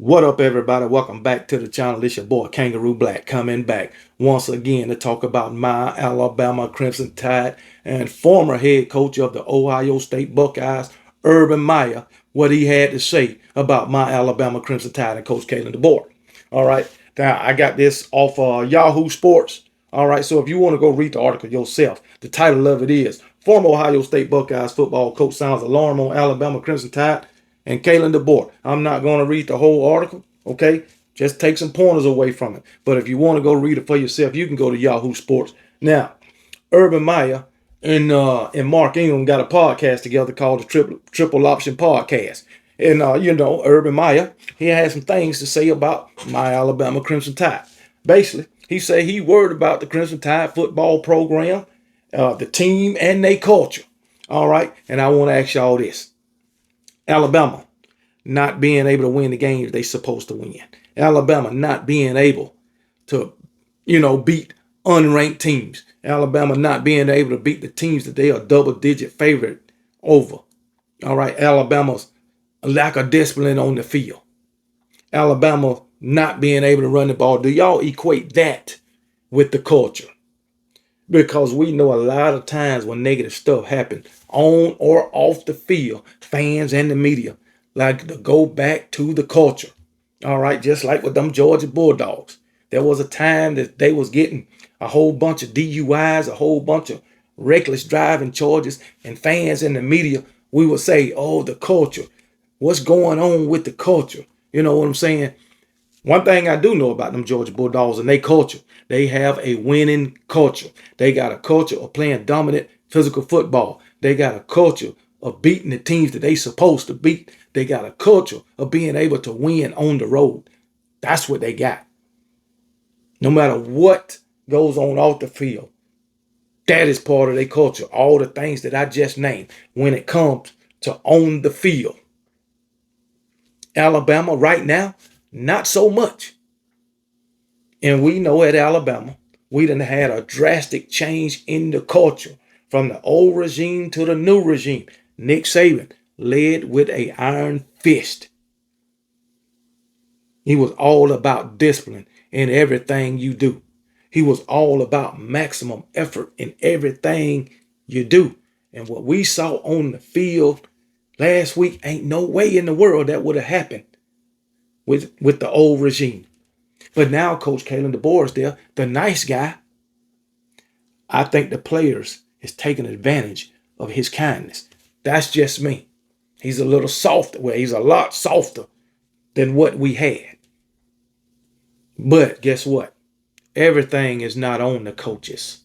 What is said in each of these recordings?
What up, everybody? Welcome back to the channel. It's your boy Kangaroo Black coming back once again to talk about my Alabama Crimson Tide and former head coach of the Ohio State Buckeyes, Urban Meyer, what he had to say about my Alabama Crimson Tide and Coach Kalen Deboer. All right, now I got this off Yahoo Sports. All right, so if you want to go read the article yourself, the title of it is Former Ohio State Buckeyes Football Coach Sounds Alarm on Alabama Crimson Tide and Kalen Deboer. I'm not going to read the whole article, okay? Just take some pointers away from it. But if you want to go read it for yourself, you can go to Yahoo Sports. Now, Urban Meyer and Mark Ingram got a podcast together called the Triple Option Podcast. And, Urban Meyer, he had some things to say about my Alabama Crimson Tide. Basically, he said he worried about the Crimson Tide football program, the team, and their culture. All right, and I want to ask y'all this. Alabama not being able to win the games they supposed to win. Alabama not being able to, beat unranked teams. Alabama not being able to beat the teams that they are double-digit favorite over. All right, Alabama's lack of discipline on the field. Alabama not being able to run the ball. Do y'all equate that with the culture? Because we know a lot of times when negative stuff happens on or off the field, fans and the media like to go back to the culture. All right, just like with them Georgia Bulldogs. There was a time that they was getting a whole bunch of DUIs, a whole bunch of reckless driving charges, and fans and the media, we would say, oh, the culture. What's going on with the culture? You know what I'm saying? One thing I do know about them Georgia Bulldogs and their culture, they have a winning culture. They got a culture of playing dominant physical football. They got a culture of beating the teams that they supposed to beat. They got a culture of being able to win on the road. That's what they got. No matter what goes on off the field, that is part of their culture. All the things that I just named when it comes to on the field. Alabama right now, not so much. And we know at Alabama, we done had a drastic change in the culture from the old regime to the new regime. Nick Saban led with an iron fist. He was all about discipline in everything you do. He was all about maximum effort in everything you do. And what we saw on the field last week, ain't no way in the world that would have happened with the old regime. But now Coach Kalen Deboer is there, the nice guy. I think the players is taking advantage of his kindness. That's just me. He's a little softer. Well, he's a lot softer than what we had. But guess what? Everything is not on the coaches.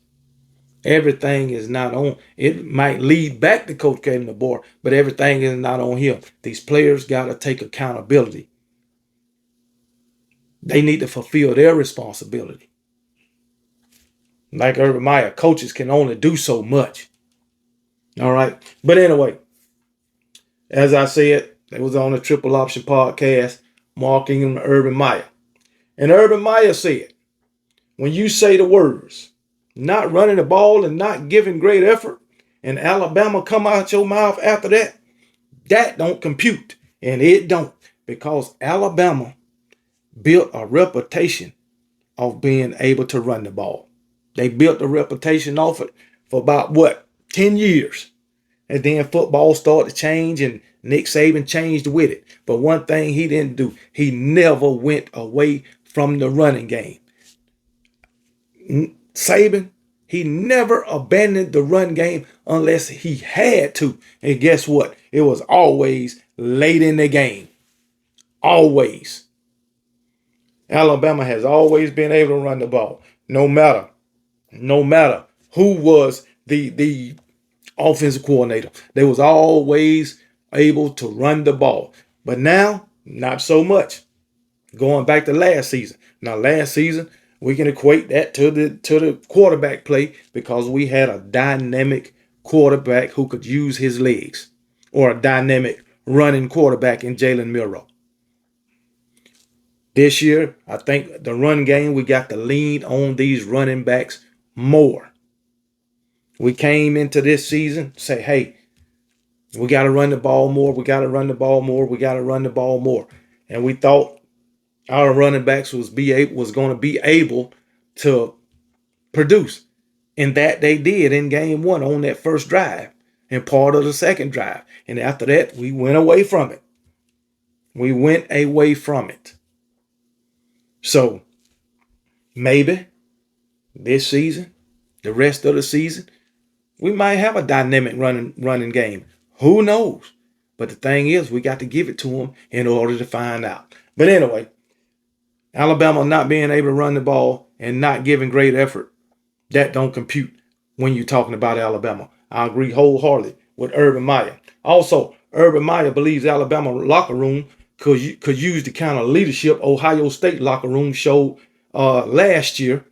Everything is not on. It might lead back to Coach Kalen Deboer, but everything is not on him. These players got to take accountability. They need to fulfill their responsibility. Like Urban Meyer, coaches can only do so much. All right. But anyway, as I said, it was on the Triple Option Podcast, Mark Ingram and Urban Meyer. And Urban Meyer said, when you say the words, not running the ball and not giving great effort, and Alabama come out your mouth after that, that don't compute. And it don't. Because Alabama built a reputation of being able to run the ball. They built a reputation off it for about, 10 years. And then football started to change and Nick Saban changed with it. But one thing he didn't do, he never went away from the running game. Saban, he never abandoned the run game unless he had to. And guess what? It was always late in the game. Always. Alabama has always been able to run the ball. No matter who was the offensive coordinator. They was always able to run the ball. But now, not so much. Going back to last season. Now, last season, we can equate that to the quarterback play because we had a dynamic quarterback who could use his legs, or a dynamic running quarterback in Jalen Milroe. This year, I think the run game, we got to lean on these running backs more. We came into this season, say, hey, we got to run the ball more. We got to run the ball more. We got to run the ball more. And we thought Our running backs was going to be able to produce. And that they did in game one on that first drive and part of the second drive. And after that, we went away from it. We went away from it. So maybe this season, the rest of the season, we might have a dynamic running game. Who knows? But the thing is, we got to give it to them in order to find out. But anyway, Alabama not being able to run the ball and not giving great effort, that don't compute when you're talking about Alabama. I agree wholeheartedly with Urban Meyer. Also, Urban Meyer believes Alabama locker room could use the kind of leadership Ohio State locker room showed last year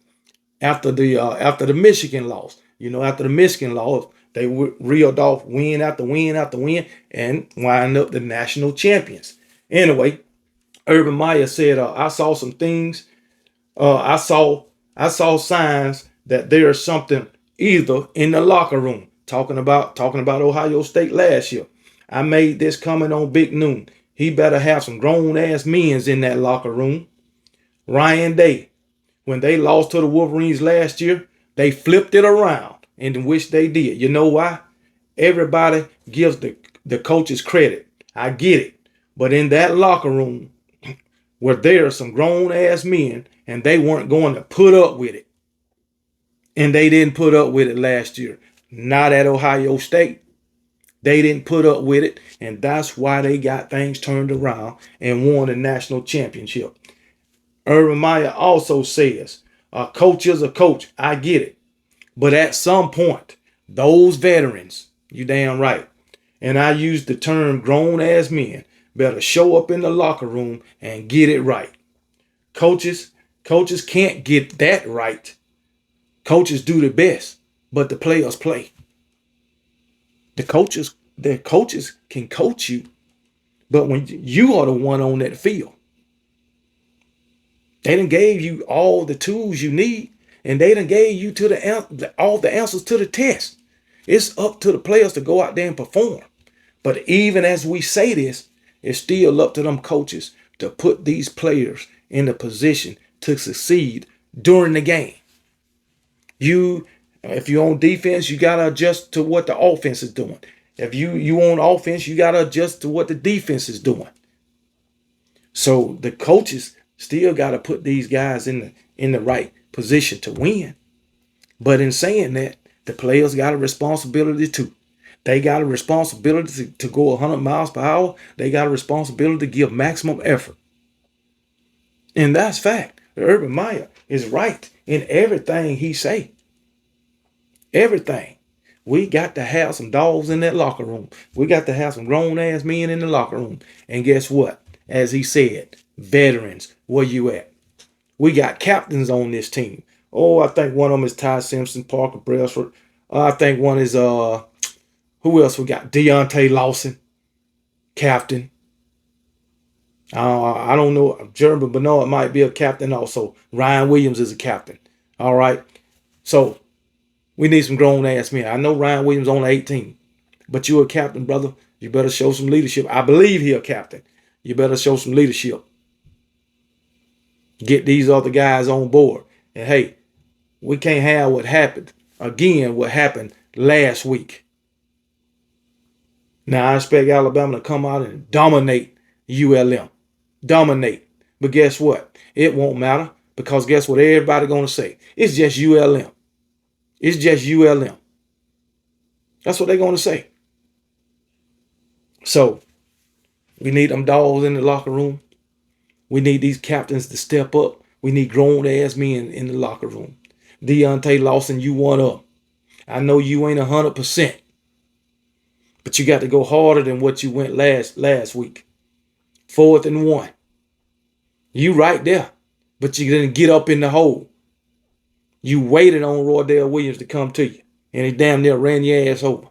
after the Michigan loss. After the Michigan loss, they reeled off win after win after win and wind up the national champions. Anyway, Urban Meyer said, "I saw some things. I saw signs that there is something either in the locker room." Talking about Ohio State last year. "I made this comment on Big Noon. He better have some grown ass men's in that locker room." Ryan Day, when they lost to the Wolverines last year, they flipped it around and which they did. You know why? Everybody gives the coaches credit. I get it. But in that locker room, where there are some grown ass men and they weren't going to put up with it. And they didn't put up with it last year. Not at Ohio State. They didn't put up with it. And that's why they got things turned around and won the national championship. Urban Meyer also says, a coach is a coach. I get it. But at some point, those veterans, you damn right, and I use the term grown ass men, better show up in the locker room and get it right. Coaches can't get that right. Coaches do the best, but the players play. The coaches can coach you, but when you are the one on that field, they done gave you all the tools you need, and they done gave you all the answers to the test. It's up to the players to go out there and perform. But even as we say this, it's still up to them coaches to put these players in a position to succeed during the game. If you're on defense, you gotta adjust to what the offense is doing. If you on offense, you gotta adjust to what the defense is doing. So the coaches still gotta put these guys in the right position to win. But in saying that, the players got a responsibility too. They got a responsibility to go 100 miles per hour. They got a responsibility to give maximum effort. And that's fact. Urban Meyer is right in everything he say. Everything. We got to have some dogs in that locker room. We got to have some grown ass men in the locker room. And guess what? As he said, veterans, where you at? We got captains on this team. Oh, I think one of them is Ty Simpson, Parker Brailsford. I think one is who else we got? Deontay Lawson, captain. I don't know. Jeremy Bernard might be a captain also. Ryan Williams is a captain. All right. So we need some grown ass men. I know Ryan Williams only 18, but you're a captain, brother. You better show some leadership. I believe he's a captain. You better show some leadership. Get these other guys on board. And hey, we can't have what happened last week. Now I expect Alabama to come out and dominate ULM. Dominate. But guess what? It won't matter because guess what everybody gonna say? It's just ULM. It's just ULM. That's what they're gonna say. So we need them dogs in the locker room. We need these captains to step up. We need grown ass men in the locker room. Deontay Lawson, you one up. I know you ain't 100%, but you got to go harder than what you went last week. 4th and 1. You right there, but you didn't get up in the hole. You waited on Roydell Williams to come to you, and he damn near ran your ass over.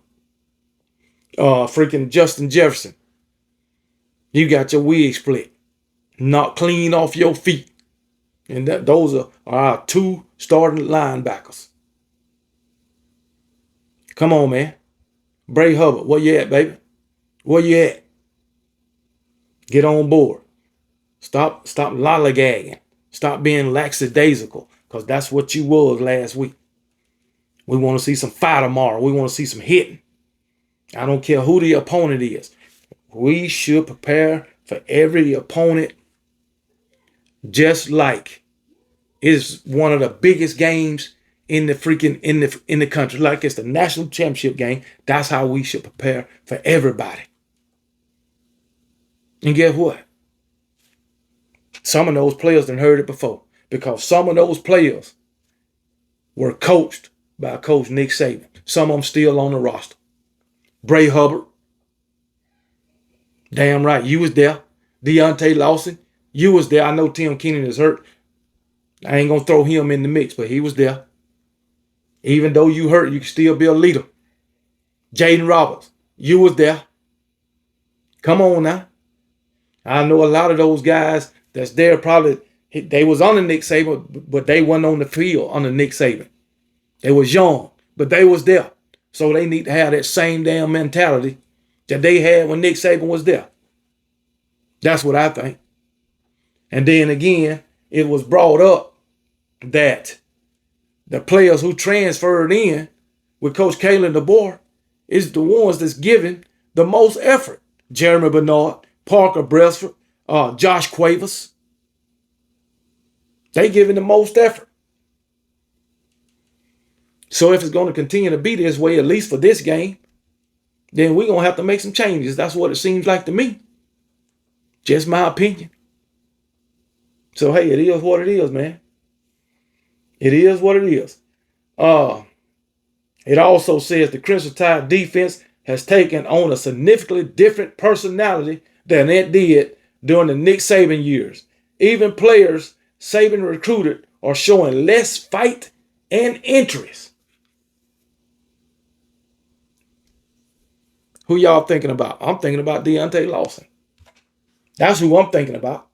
Freaking Justin Jefferson. You got your wig split, knocked clean off your feet. And those are our 2 starting linebackers. Come on, man. Bray Hubbard, where you at, baby? Where you at? Get on board. Stop lollygagging. Stop being lackadaisical, because that's what you was last week. We want to see some fire tomorrow. We want to see some hitting. I don't care who the opponent is. We should prepare for every opponent just like it's one of the biggest games in the country. Like it's the national championship game. That's how we should prepare for everybody. And guess what? Some of those players done heard it before, because some of those players were coached by Coach Nick Saban. Some of them still on the roster. Bray Hubbard. Damn right, you was there. Deontay Lawson, you was there. I know Tim Keenan is hurt. I ain't going to throw him in the mix, but he was there. Even though you hurt, you can still be a leader. Jaden Roberts, you was there. Come on now. I know a lot of those guys that's there probably, they was under Nick Saban, but they wasn't on the field under Nick Saban. They was young, but they was there. So they need to have that same damn mentality that they had when Nick Saban was there. That's what I think. And then again, it was brought up that the players who transferred in with Coach Kalen Deboer is the ones that's giving the most effort. Jeremy Bernard, Parker Bresford, Josh Cuevas. They giving the most effort. So if it's going to continue to be this way, at least for this game, then we're going to have to make some changes. That's what it seems like to me. Just my opinion. So, hey, it is what it is, man. It is what it is. It also says the Crimson Tide defense has taken on a significantly different personality than it did during the Nick Saban years. Even players Saban recruited are showing less fight and interest. Who y'all thinking about? I'm thinking about Deontay Lawson. That's who I'm thinking about.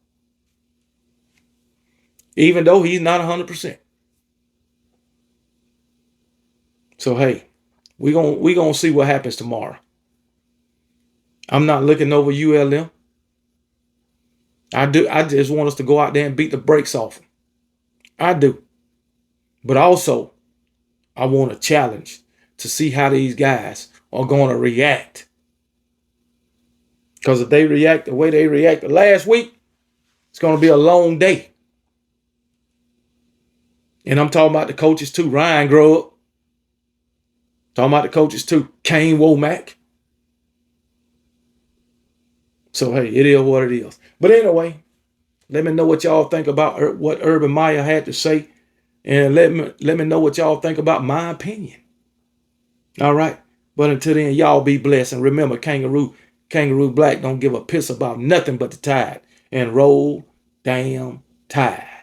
Even though he's not 100%. So, hey, we gonna see what happens tomorrow. I'm not looking over ULM. I just want us to go out there and beat the brakes off them. I do. But also, I want a challenge to see how these guys are going to react. Because if they react the way they reacted last week, it's going to be a long day. And I'm talking about the coaches too. Ryan Grubb. Talking about the coaches too. Kane Womack. So, hey, it is what it is. But anyway, let me know what y'all think about what Urban Meyer had to say. And let me know what y'all think about my opinion. All right. But until then, y'all be blessed. And remember, Kangaroo Black don't give a piss about nothing but the Tide. And roll damn Tide.